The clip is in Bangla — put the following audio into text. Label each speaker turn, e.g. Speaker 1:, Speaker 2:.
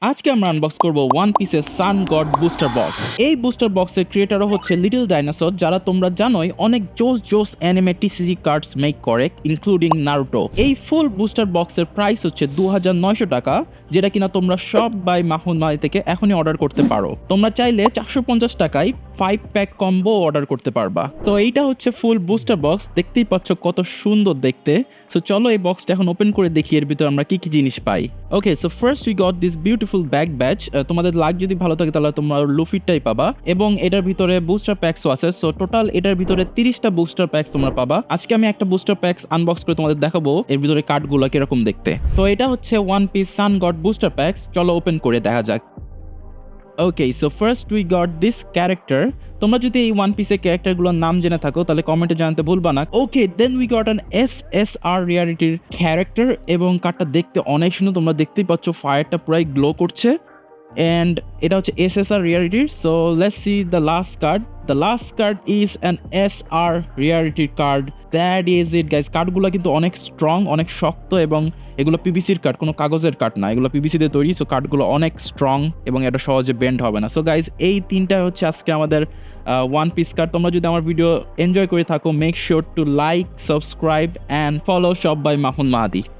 Speaker 1: আজকে আমরা আনবক্স করব ওয়ান পিসের সান গড বুস্টার বক্স। এই বুস্টার বক্সের ক্রিয়েটারও হচ্ছে লিটল ডাইনোসর, যারা তোমরা জানোই অনেক জোস জোস অ্যানিমে টিসিজি কার্ডস মেক করে, ইনক্লুডিং নারুটো। এই ফুল বুস্টার বক্সের প্রাইস হচ্ছে 2900 টাকা, যেটা কিনা তোমরা সব বাই মাহুন মাই থেকে এখনই অর্ডার করতে পারো। তোমরা চাইলে 450 টাকায় 5 প্যাক কম্বো অর্ডার করতে পারবা। তো এইটা হচ্ছে ফুল বুস্টার বক্স, দেখতেই পাচ্ছ কত সুন্দর দেখতে। সো চলো এই বক্সটা এখন ওপেন করে দেখি এর ভিতরে আমরা কি কি জিনিস পাই। Okay, so first we got this beautiful back batch. তোমাদের লাক যদি ভালো থাকে তাহলে তোমরা লুফিটাই পাবা, এবং এটার ভিতরে বুস্টার প্যাকসও আছে। সো টোটাল এটার ভিতরে 30টা বুস্টার প্যাকস তোমরা পাবা। আজকে আমি একটা বুস্টার প্যাকস আনবক্স করে তোমাদের দেখাবো এর ভিতরে কার্ডগুলো কিরকম দেখতে। তো এটা হচ্ছে one piece sun god booster packs, চলো ওপেন করে দেখা যাক। Okay, so first we got this character. তোমরা যদি এই ওয়ান পিসের ক্যারেক্টারগুলোর নাম জেনে থাকো তাহলে কমেন্টে জানাতে ভুলবা না। Okay, then we got an SSR রিয়ালিটির ক্যারেক্টার, এবং কার্ডটা দেখতে অনেক সুন্দর। তোমরা দেখতেই পাচ্ছ ফায়ারটা পুরাই গ্লো করছে, অ্যান্ড এটা হচ্ছে এসএসআর রিয়ালিটির। So let's see the last card. The last card is an SR রিয়ালিটির card. That is it guys. কার্ডগুলো কিন্তু অনেক স্ট্রং, অনেক শক্ত, এবং এগুলো পিভিসির কার্ড, কোনো কাগজের কার্ড না, এগুলো পিভিসি দিয়ে তৈরি। সো কার্ডগুলো অনেক স্ট্রং এবং এটা সহজে বেন্ড হবে না। সো গাইজ, এই তিনটা হচ্ছে আজকে আমাদের ওয়ান পিস কার্ড। তোমরা যদি আমার ভিডিও এনজয় করে থাকো, make sure to like, subscribe and follow সব বাই মাহুন মাহাদি।